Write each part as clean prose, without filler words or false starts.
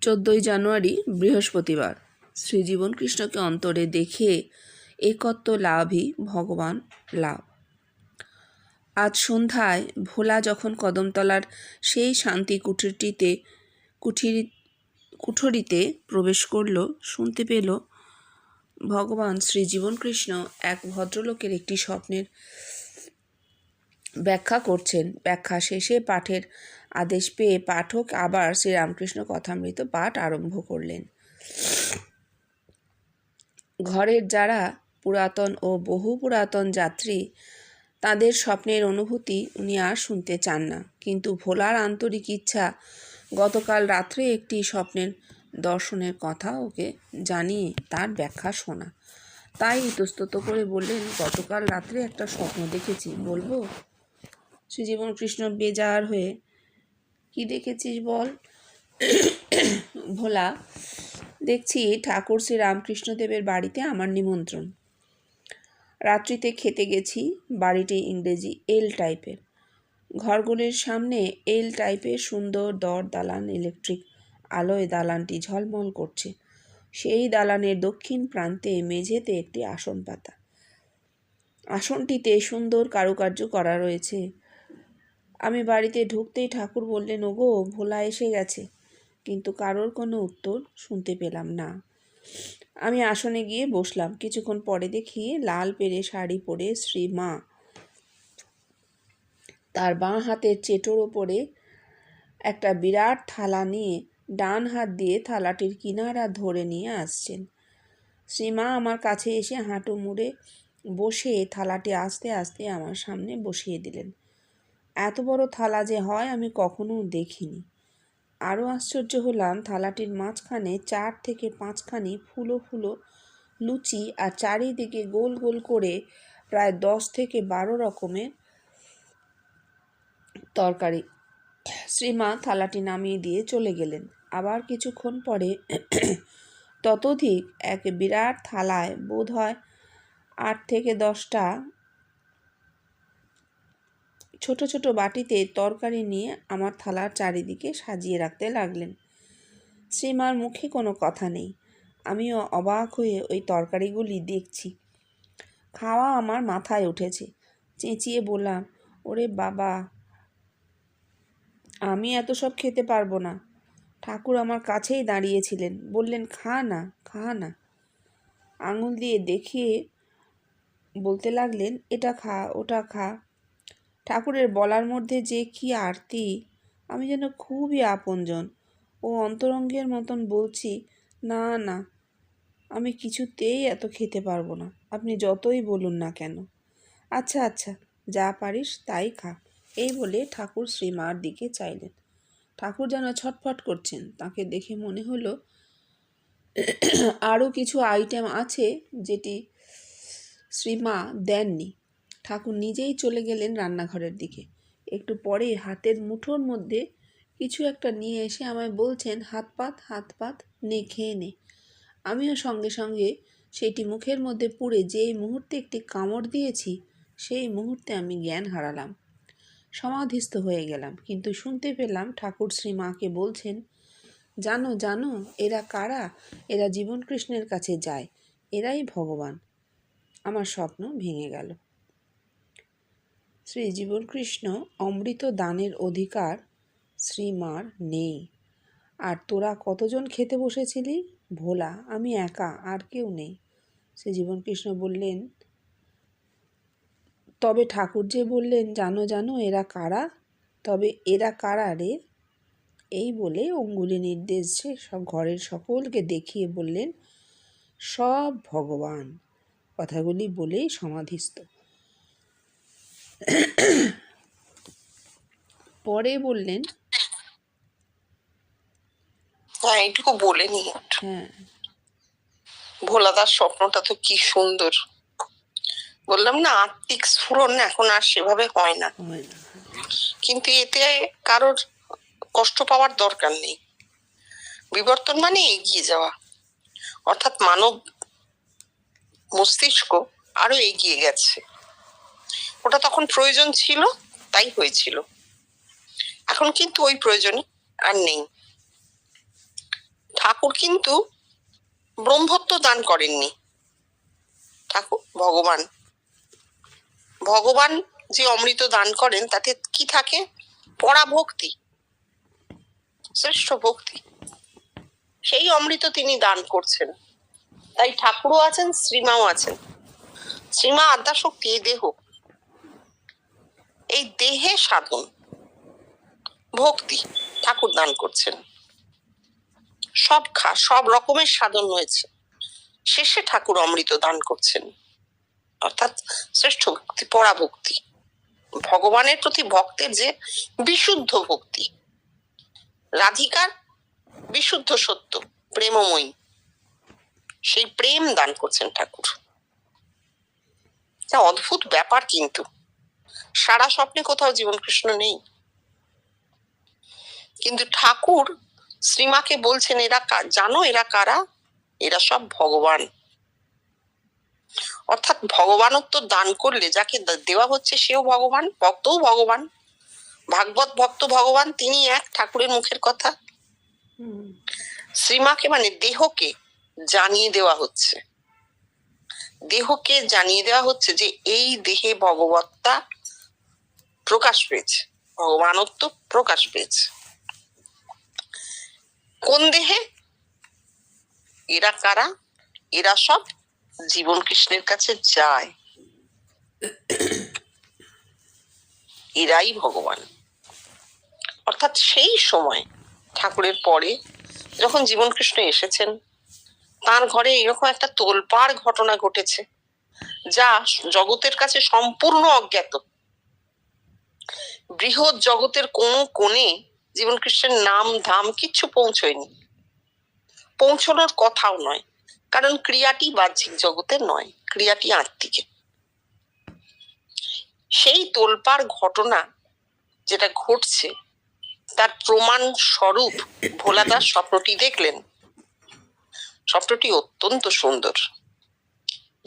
14ই জানুয়ারি বৃহস্পতিবার। শ্রীজীবন কৃষ্ণকে অন্তরে দেখে একত্ব লাভই ভগবান লাভ। আজ সন্ধ্যায় ভোলা যখন কদমতলার সেই শান্তি কুঠরিতে প্রবেশ করল, শুনতে পেল ভগবান শ্রীজীবন কৃষ্ণ এক ভদ্রলোকের একটি স্বপ্নের ব্যাখ্যা করছেন। ব্যাখ্যা শেষে পাঠের আদেশ পেয়ে পাঠক আবার শ্রীরামকৃষ্ণ কথামৃত পাঠ আরম্ভ করলেন। ঘরের যারা পুরাতন ও বহু পুরাতন যাত্রী, তাদের স্বপ্নের অনুভূতি উনি আর শুনতে চান না, কিন্তু ভোলার আন্তরিক ইচ্ছা গতকাল রাত্রে একটি স্বপ্নের দর্শনের কথা ওকে জানিয়ে তার ব্যাখ্যা শোনা। তাই ইতস্তত করে বললেন, গতকাল রাত্রে একটা স্বপ্ন দেখেছি, বলবো? শ্রীজীবন কৃষ্ণ বেজার হয়ে, কি দেখেছিস বল? ভোলা, দেখছি ঠাকুর শ্রী রামকৃষ্ণদেবের বাড়িতে আমার নিমন্ত্রণ। রাত্রিতে খেতে গেছি। বাড়িটি ইংরেজি এল টাইপের। ঘরগুলির সামনে এল টাইপের সুন্দর দালান, ইলেকট্রিক আলোয় দালানটি ঝলমল করছে। সেই দালানের দক্ষিণ প্রান্তে মেঝেতে একটি আসন পাতা। আসনটিতে সুন্দর কারুকার্য করা রয়েছে। আমি বাড়িতে ঢুকতেই ঠাকুর বললেন, ওগো, ভোলা এসে গেছে। কিন্তু কারোর কোনো উত্তর শুনতে পেলাম না। আমি আসনে গিয়ে বসলাম। কিছুক্ষণ পরে দেখি লাল পেরে শাড়ি পরে শ্রীমা তার বাঁ হাতের চেটোর ওপরে একটা বিরাট থালা নিয়ে ডান হাত দিয়ে থালাটির কিনারা ধরে নিয়ে আসছেন। শ্রীমা আমার কাছে এসে হাঁটু মুড়ে বসে থালাটি আস্তে আস্তে আমার সামনে বসিয়ে দিলেন। এত বড় থালা যে হয় আমি কখনো দেখিনি। আরও আশ্চর্য হলাম, থালাটির মাঝখানে 4 থেকে 5খানি ফুলো ফুলো লুচি আর চারিদিকে গোল গোল করে প্রায় 10 থেকে 12 রকমের তরকারি। শ্রীমা থালাটি নামিয়ে দিয়ে চলে গেলেন। আবার কিছুক্ষণ পরে ততোধিক এক বিরাট থালায় বোধ হয় 8 থেকে 10টা ছোট ছোট বাটিতে তরকারি নিয়ে আমার থালার চারিদিকে সাজিয়ে রাখতে লাগলেন। শ্রীমার মুখে কোনো কথা নেই। আমিও অবাক হয়ে ওই তরকারিগুলি দেখছি। খাওয়া আমার মাথায় উঠেছে। চেঁচিয়ে বললাম, ওরে বাবা, আমি এত সব খেতে পারবো না। ঠাকুর আমার কাছেই দাঁড়িয়েছিলেন, বললেন, খা না, খা না। আঙুল দিয়ে দেখিয়ে বলতে লাগলেন, এটা খা, ওটা খা। ঠাকুরের বলার মধ্যে যে কি আরতি! আমি যেন খুবই আপনজন ও অন্তরঙ্গের মতন বলছি, না না, আমি কিছুতেই এত খেতে পারবো না, আপনি যতই বলুন না কেন। আচ্ছা আচ্ছা, যা পারিস তাই খা। এই বলে ঠাকুর শ্রীমার দিকে চাইলেন। ঠাকুর যেন ছটফট করছেন। তাকে দেখে মনে হলো আরও কিছু আইটেম আছে যেটি শ্রীমা দেননি। ঠাকুর নিজেই চলে গেলেন রান্নাঘরের দিকে। একটু পরে হাতের মুঠোর মধ্যে কিছু একটা নিয়ে এসে আমায় বলছেন, হাত পাত, নে, খেয়ে নে। আমিও সঙ্গে সঙ্গে সেটি মুখের মধ্যে পুরে যেই মুহূর্তে একটি কামড় দিয়েছি, সেই মুহূর্তে আমি জ্ঞান হারালাম, সমাধিস্থ হয়ে গেলাম। কিন্তু শুনতে পেলাম ঠাকুর শ্রীমাকে বলছেন, জানো জানো, এরা কারা? এরা জীবন কৃষ্ণের কাছে যায়, এরাই ভগবান। আমার স্বপ্ন ভেঙে গেল। শ্রী জীবন কৃষ্ণ অমৃত দানের অধিকার শ্রীমার নেই। আর তোরা কতজন খেতে বসেছিলি? ভোলা, আমি একা, আর কেউ নেই। শ্রী জীবন কৃষ্ণ বললেন, তবে ঠাকুর যে বললেন, জানো জানো, এরা কারা? তবে এরা কারা রে? এই বলে অঙ্গুলি নির্দেশে সব ঘরের সকলকে দেখিয়ে বললেন, সব ভগবান। কথাগুলি বলেই সমাধিস্থ। পরে বললেন, এইটুকু বলে নি। হ্যাঁ, ভোলাদার স্বপ্নটা তো কি সুন্দর। বললাম না, আত্মিক স্ফুরণ এখন আর সেভাবে হয় না, কিন্তু এতে কারোর কষ্ট পাওয়ার দরকার নেই। বিবর্তন মানে এগিয়ে যাওয়া, অর্থাৎ মানব মস্তিষ্ক আরো এগিয়ে গেছে। ওটা তখন প্রয়োজন ছিল, তাই হয়েছিল। এখন কিন্তু ওই প্রয়োজন আর নেই। ঠাকুর কিন্তু ব্রহ্মত্ব দান করেননি। ঠাকুর ভগবান, ভগবান যে অমৃত দান করেন তাতে কি থাকে? পরাভক্তি, শ্রেষ্ঠ ভক্তি, সেই অমৃত তিনি দান করছেন। তাই ঠাকুরও আছেন, শ্রীমাও আছেন। শ্রীমা আদ্যাশক্তি এই দেহ, এই দেহে সাধন ভক্তি ঠাকুর দান করছেন। সব রকমের সাধন হয়েছে, শেষে ঠাকুর অমৃত দান করছেন, অর্থাৎ শ্রেষ্ঠ ভক্তি, পরাভক্তি, ভগবানের প্রতি ভক্তের যে বিশুদ্ধ ভক্তি। রাধিকার বিশুদ্ধ সত্য, প্রেমময়ী, সেই প্রেম দান করছেন ঠাকুর। অদ্ভুত ব্যাপার, কিন্তু সারা স্বপ্নে কোথাও জীবন কৃষ্ণ নেই, কিন্তু ঠাকুর শ্রীমাকে বলছেন, এরা জানো এরা কারা? এরা সব ভগবান। অর্থাৎ ভগবানত্ব দান করলে যাকে দেওয়া হচ্ছে সেও ভগবান, ভক্তও ভগবান, ভাগবত ভক্ত ভগবান, তিনি এক, ঠাকুরের মুখের কথা। শ্রীমাকে মানে দেহকে জানিয়ে দেওয়া হচ্ছে, দেহকে জানিয়ে দেওয়া হচ্ছে যে এই দেহে ভগবত্তা প্রকাশ পেয়েছে, ভগবানত্ব প্রকাশ পেয়েছে। কোন দেহে? এরা কারা? এরা সব জীবন কৃষ্ণের কাছে যায়, এরাই ভগবান। অর্থাৎ সেই সময় ঠাকুরের পরে যখন জীবন কৃষ্ণ এসেছেন, তার ঘরে এরকম একটা তোলপাড় ঘটনা ঘটেছে যা জগতের কাছে সম্পূর্ণ অজ্ঞাত। বৃহৎ জগতের কোন কোণে জীবন কৃষ্ণের নাম ধাম কিচ্ছু পৌঁছয়নি, পৌঁছানোর কথাও নয়, কারণ ক্রিয়াটি বাহ্যিক জগতের নয়, ক্রিয়াটি আত্মিকে। সেই তোলপাড় ঘটনা যেটা ঘটছে তার প্রমাণ স্বরূপ ভোলাদাস স্বপ্নটি দেখলেন। স্বপ্নটি অত্যন্ত সুন্দর।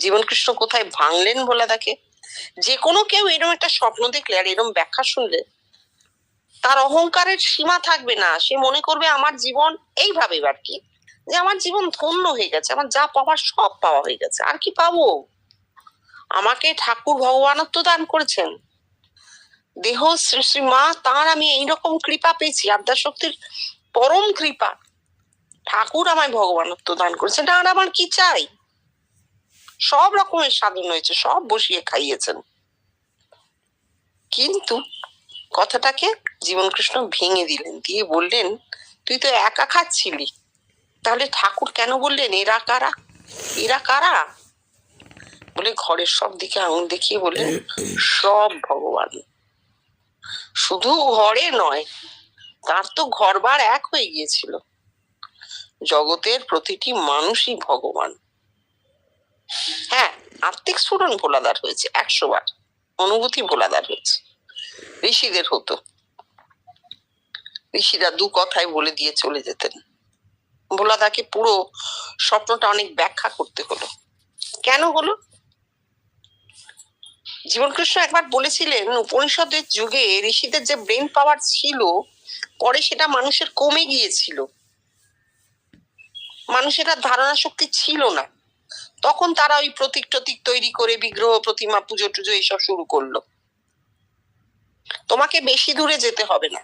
জীবন কৃষ্ণ কোথায় ভাঙলেন ভোলাদাকে? যে কোনো কেউ এরকম একটা স্বপ্ন দেখলে আর এরকম ব্যাখ্যা শুনলে তার অহংকারের সীমা থাকবে না। সে মনে করবে আমার জীবন এইভাবে, আর কি, যে আমার জীবন ধন্য হয়ে গেছে, আমার যা পাওয়ার সব পাওয়া হয়ে গেছে, আর কি পাবো? আমাকে ঠাকুর ভগবানত্ব দান করেছেন, দেহ শ্রী মা তাঁর আমি এইরকম কৃপা পেয়েছি, আদ্যাশক্তির পরম কৃপা, ঠাকুর আমায় ভগবানত্ব দান করেছেন, আর আমার কি চাই? সব রকমের সাধন হয়েছে, সব বসিয়ে খাইয়েছেন। কিন্তু কথাটাকে জীবন কৃষ্ণ ভেঙে দিলেন, দিয়ে বললেন, তুই তো একা খাচ্ছিলি, তাহলে ঠাকুর কেন বললেন এরা কারা? এরা কারা? বলে ঘরের সব দিকে আঙুল দেখিয়ে বললেন, সব ভগবান। শুধু ঘরে নয়, তার তো ঘরবার এক হয়ে গিয়েছিল, জগতের প্রতিটি মানুষই ভগবান। হ্যাঁ, আত্মিক স্ফুরণ ভোলাদার হয়েছে 100 বার, অনুভূতি ভোলাদার হয়েছে। ঋষিদের হতো, ঋষিরা দু কথায় বলে দিয়ে চলে যেতেন। ভোলাদাকে পুরো স্বপ্নটা অনেক ব্যাখ্যা করতে হলো। কেন হলো? জীবন কৃষ্ণ একবার বলেছিলেন, উপনিষদের যুগে ঋষিদের যে ব্রেন পাওয়ার ছিল, পরে সেটা মানুষের কমে গিয়েছিল, মানুষের আর ধারণা শক্তি ছিল না। তখন তারা ওই প্রতীক টতীক তৈরি করে বিগ্রহ প্রতিমা পুজো টুজো এইসব শুরু করলো। তোমাকে বেশি দূরে যেতে হবে না,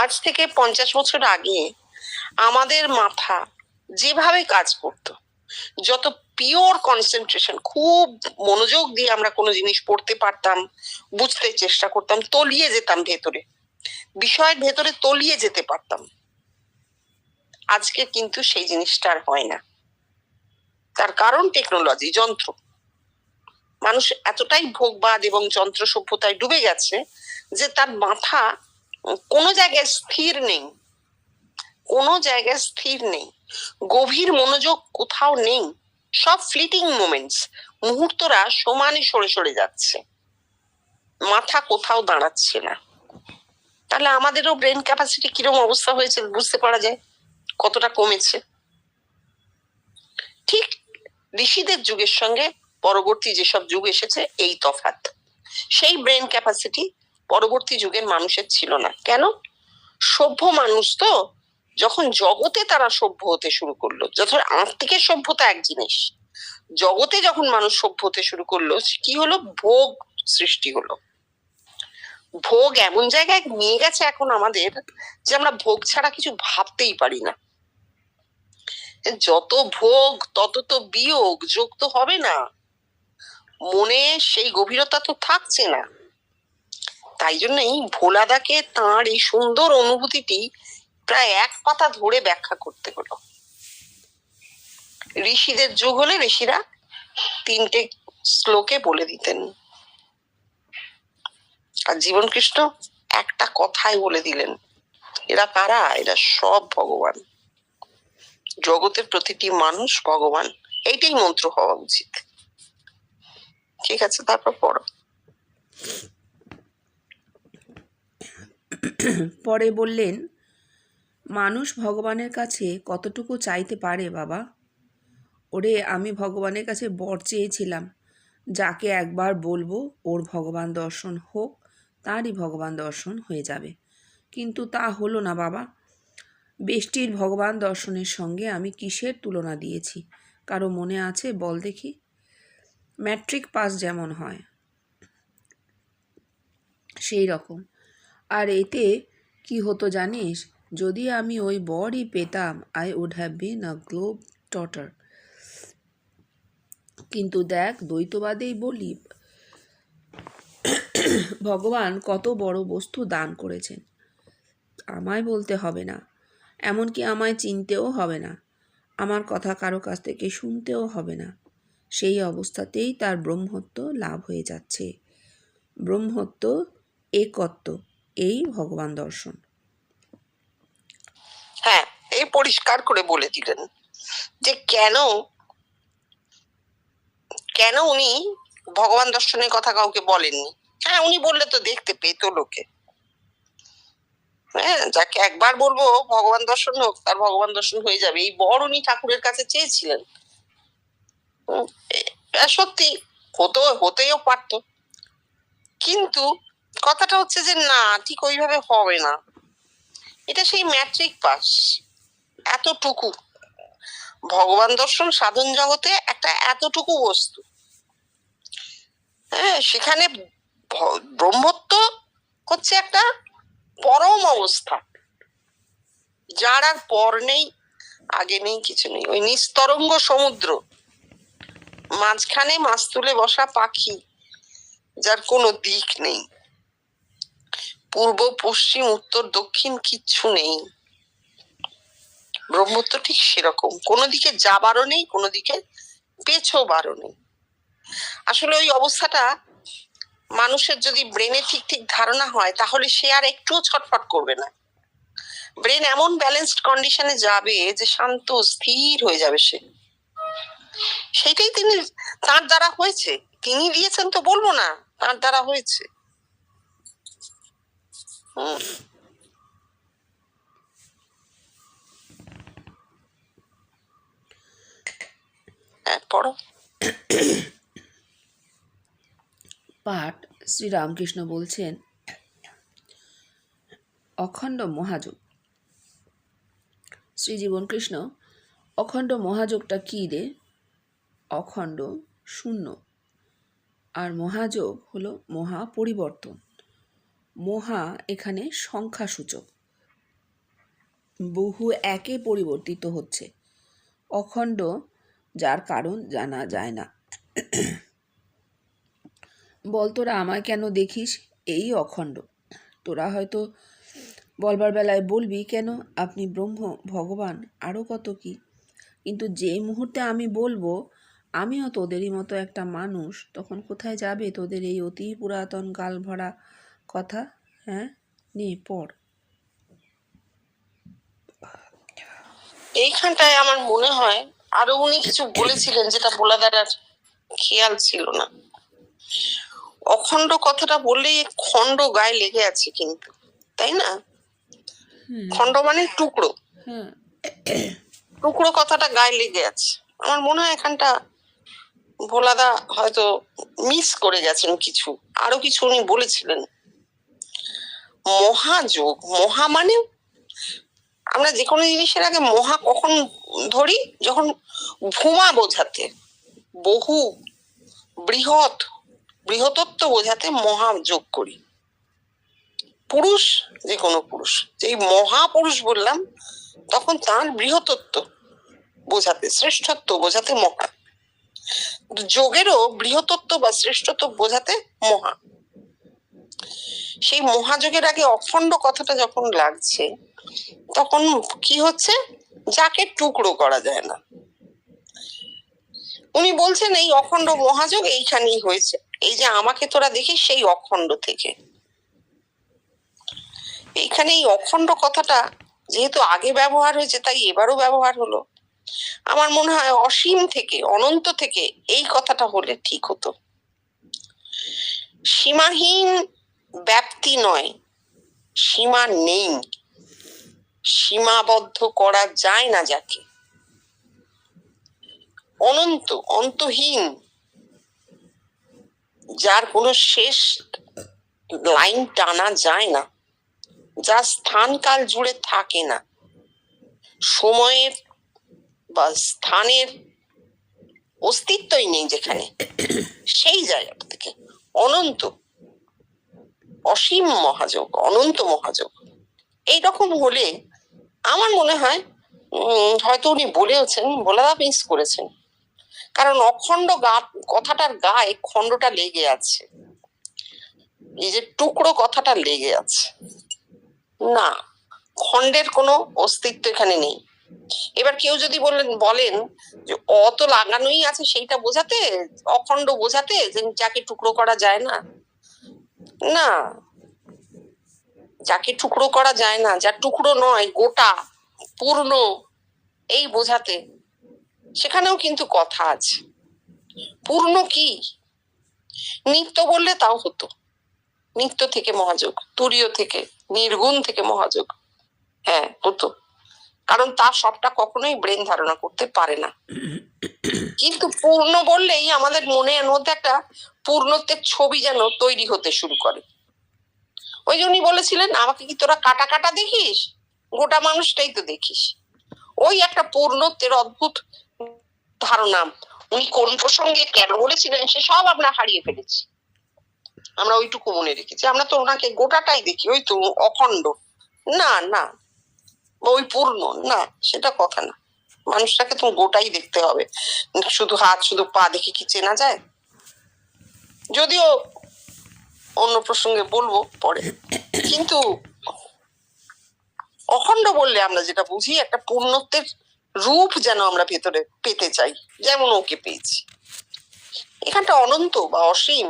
আজ থেকে 50 বছর আগে আমাদের মাথা যেভাবে কাজ করত, যত পিওর কনসেন্ট্রেশন, খুব মনোযোগ দিয়ে আমরা কোনো জিনিস পড়তে পারতাম, বুঝতে চেষ্টা করতাম, তলিয়ে যেতাম ভেতরে, বিষয়ের ভেতরে তলিয়ে যেতে পারতাম। আজকে কিন্তু সেই জিনিসটা আর হয় না। তার কারণ টেকনোলজি, যন্ত্র। মানুষ এতটাই ভোগবাদ এবং যন্ত্র সভ্যতায় ডুবে গেছে যে তার মাথা কোনো জায়গায় স্থির নেই, কোনো জায়গায় স্থির নেই, গভীর মনোযোগ কোথাও নেই। সব ফ্লিটিং মোমেন্টস, মুহূর্তরা সমানে সরে সরে যাচ্ছে, মাথা কোথাও দাঁড়াচ্ছে না। তাহলে আমাদেরও ব্রেন ক্যাপাসিটি কিরকম অবস্থা হয়েছে বুঝতে পারা যায়, কতটা কমেছে। ঠিক ঋষিদের যুগের সঙ্গে পরবর্তী যেসব যুগ এসেছে এই তফাৎ। সেই ব্রেন ক্যাপাসিটি পরবর্তী যুগের মানুষের ছিল না। কেন? সভ্য মানুষ তো, যখন জগতে তারা সভ্য হতে শুরু করলো, যখন আত্মিকের সভ্যতা এক জিনিস, জগতে যখন মানুষ সভ্য হতে শুরু করলো, কি হলো? ভোগ সৃষ্টি হলো। ভোগ এমন জায়গায় নিয়ে গেছে এখন আমাদের, যে আমরা ভোগ ছাড়া কিছু ভাবতেই পারি না। যত ভোগ তত তো বিয়োগ, যোগ তো হবে না, মনে সেই গভীরতা তো থাকছে না। তাই জন্যই ভোলাদাকে তাঁর এই সুন্দর অনুভূতিটি প্রায় এক পাতা ধরে ব্যাখ্যা করতে হলো। ঋষিদের যুগ হলে ঋষিরা 3টে শ্লোকে বলে দিতেন, আর জীবন কৃষ্ণ একটা কথাই বলে দিলেন। এরা কারা? এরা সব ভগবান, জগতের প্রতিটি মানুষ ভগবান। এইটাই মন্ত্র হওয়া উচিত। ঠিক আছে, তারপর পড়ো। পরে বললেন, মানুষ ভগবানের কাছে কতটুকু চাইতে পারে বাবা? ওরে, আমি ভগবানের কাছে বর চেয়েছিলাম, যাকে একবার বলবো ওর ভগবান দর্শন হোক, তারই ভগবান দর্শন হয়ে যাবে। কিন্তু তা হলো না বাবা। বেষ্টির ভগবান দর্শনের সঙ্গে আমি কিসের তুলনা দিয়েছি? কারো মনে আছে? বল দেখি। ম্যাট্রিক পাস যেমন হয় সেই রকম। আর এতে কি হতো জানিস? যদি আমি ওই বরই পেতাম, I would have been a globe trotter. কিন্তু দেখ, দ্বৈতবাদেই বলি, ভগবান কত বড় বস্তু দান করেছেন। আমায় বলতে হবে না, এমনকি আমায় চিনতেও হবে না, আমার কথা কারো কাছ থেকে শুনতেও হবে না। সেই অবস্থাতেই তার ব্রহ্মত্ব লাভ হয়ে যাচ্ছে। ব্রহ্মত্ব, একত্ব, এই ভগবান দর্শন। হ্যাঁ, এই পরিষ্কার করে বলে দিলেন যে কেন কেন উনি ভগবান দর্শনের কথা কাউকে বলেননি। হ্যাঁ, উনি বললে তো দেখতে পেত লোকে। হ্যাঁ, যাকে একবার বলবো ভগবান দর্শন হোক, তার ভগবান দর্শন হয়ে যাবে, এই বর উনি ঠাকুরের কাছে চেয়েছিলেন। সত্যি হতেও পারত, কিন্তু কথাটা হচ্ছে যে না, ঠিক ওইভাবে হবে না। এটা সেই ম্যাট্রিক পাস, এতটুকু ভগবান দর্শন সাধন জগতে একটা এতটুকু বস্তু। হ্যাঁ, সেখানে ব্রহ্মত্ব হচ্ছে একটা পরম অবস্থা, যার আর পর নেই, আগে নেই, কিছু নেই। ওই নিস্তরঙ্গ সমুদ্র, মাঝখানে মাছ তুলে বসা পাখি, যার কোনো দিক নেই, পূর্ব পশ্চিম উত্তর দক্ষিণ কিচ্ছু নেই। ব্রহ্মত্ব ঠিক সেরকম, কোনো দিকে যাবারও নেই, কোনো দিকে পেছোবারও নেই। আসলে ওই অবস্থাটা মানুষের যদি ব্রেনে ঠিক ঠিক ধারণা হয়, তাহলে সে আর একটুও ছটফট করবে না। ব্রেন এমন ব্যালেন্সড কন্ডিশনে যাবে যে শান্ত স্থির হয়ে যাবে সে। সেটাই তার দ্বারা হয়েছে। তিনি দিয়েছেন তো বলবো না, তার দ্বারা হয়েছে। পড়ো। পাঠ শ্রীরামকৃষ্ণ বলছেন, অখণ্ড মহাযোগ। শ্রীজীবন কৃষ্ণ, অখণ্ড মহাযোগটা কী রে? অখণ্ড শূন্য, আর মহাযোগ হলো মহা পরিবর্তন। মহা এখানে সংখ্যাসূচক, বহু একে পরিবর্তিত হচ্ছে। অখণ্ড, যার কারণ জানা যায় না। বল, তোরা আমায় কেন দেখিস? এই অখণ্ড। তোরা হয়তো বলবার বেলায় বলবি, কেন আপনি ব্রহ্ম, ভগবান, আরও কত কি। কিন্তু যে মুহূর্তে আমি বলবো আমিও তোদেরই মতো একটা মানুষ, তখন কোথায় যাবে তোদের এই অতি পুরাতন গাল ভরা কথা? হ্যাঁ, নে পড়। এইখানটায় আমার মনে হয় আরো উনি কিছু বলেছিলেন, যেটা ভোলাদার আর খেয়াল ছিল না। অখণ্ড কথাটা বললেই খণ্ড গায়ে লেগে আছে কিন্তু, তাই না? খণ্ড মানে টুকরো, টুকরো কথাটা গায়ে লেগে আছে। আমার মনে হয় এখানটা ভোলাদা হয়তো মিস করে গেছেন কিছু, আরো কিছু উনি বলেছিলেন। মহাযোগ, মহা মানে আমরা যে কোনো জিনিসের আগে মহা কখন ধরি? যখন ভূমা বোঝাতে, বহু বৃহত্তত্ব বোঝাতে মহা যোগ করি। পুরুষ, যে কোনো পুরুষ, যেই মহাপুরুষ বললাম তখন তার বৃহত্তত্ব বোঝাতে, শ্রেষ্ঠত্ব বোঝাতে মহা। যোগেরও বৃহত্তত্ব বা শ্রেষ্ঠত্ব বোঝাতে মহা। সেই মহাযোগের আগে অখণ্ড কথাটা যখন লাগছে তখন কি হচ্ছে? যাকে টুকরো করা যায় না। উনি বলছেন এই অখণ্ড মহাযোগ এইখানেই হয়েছে, এই যে আমাকে তোরা দেখিস সেই অখণ্ড থেকে। এইখানে এই অখণ্ড কথাটা যেহেতু আগে ব্যবহার হয়েছে তাই এবারও ব্যবহার হলো। আমার মনে হয় অসীম থেকে, অনন্ত থেকে এই কথাটা হলে ঠিক হতো। সীমাহীন ব্যাপ্তি নয়, সীমা নেই, সীমাবদ্ধ করা যায় না যাকে। অনন্ত, অন্তহীন, যার কোনো শেষ লাইন টানা যায় না, যা স্থান কাল জুড়ে থাকে না, সময়ের বা স্থানের অস্তিত্বই নেই যেখানে, সেই জায়গা থেকে অনন্ত, অসীম মহাযোগ, অনন্ত মহাযোগ। এইরকম হলে আমার মনে হয় হয়তো উনি বলেওছেন, বলাদা মিস করেছেন, কারণ অখণ্ড কথাটার গায়ে খণ্ডটা লেগে আছে, এই যে টুকরো কথাটা লেগে আছে। না, খণ্ডের কোনো অস্তিত্ব এখানে নেই। এবার কেউ যদি বলেন যে অত লাগানোই আছে সেইটা বোঝাতে, অখণ্ড বোঝাতে, যে যাকে টুকরো করা যায় না। না, যাকে টুকরো করা যায় না, যা টুকরো নয়, গোটা পূর্ণ, এই বোঝাতে, সেখানেও কিন্তু কথা আছে। পূর্ণ কি? নিত্য বললে তাও হতো, নিত্য থেকে মহাযোগ, তুরীয় থেকে, নির্গুণ থেকে মহাযোগ, হ্যাঁ হতো, কারণ তার সবটা কখনোই ব্রেন ধারণা করতে পারে না। কিন্তু পূর্ণ বললেই আমাদের মনের মধ্যে একটা পূর্ণত্বের ছবি যেন তৈরি হতে শুরু করে। ওই জন্যই বলেছিলেন, আমাকে কি তোরা কাটা কাটা দেখিস? গোটা মানুষটাই তো দেখিস। ওই একটা পূর্ণত্বের অদ্ভুত ধারণা উনি কোন প্রসঙ্গে কেন বলেছিলেন সে সব আমরা হারিয়ে ফেলেছি। আমরা ওইটুকু মনে রেখেছি, আমরা তো ওনাকে গোটাটাই দেখি, ওই তো অখণ্ড। না না, ওই পূর্ণ না, সেটা কথা না। মানুষটাকে তো গোটাই দেখতে হবে, শুধু হাত শুধু পা দেখে কি চেনা যায়? যদিও অন্য প্রসঙ্গে বলবো পরে, কিন্তু অখণ্ড বললে আমরা যেটা বুঝি একটা পূর্ণত্বের রূপ যেন আমরা ভেতরে পেতে চাই, যেমন ওকে পেয়েছি। এখানটা অনন্ত বা অসীম,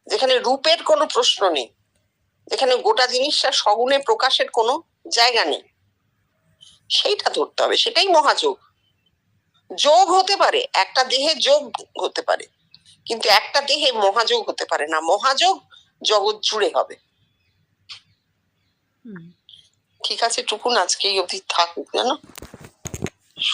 যেখানে রূপের কোনো প্রশ্ন নেই, যেখানে গোটা জিনিসটা সগুণে প্রকাশের কোনো জায়গা নেই, সেইটা ধরতে হবে। সেটাই মহাযোগ। যোগ হতে পারে, একটা দেহে যোগ হতে পারে, কিন্তু একটা দেহে মহাযোগ হতে পারে না। মহাযোগ জগৎ জুড়ে হবে। ঠিক আছে, টুকুন আজকে এই অবধি থাকুক, জানো।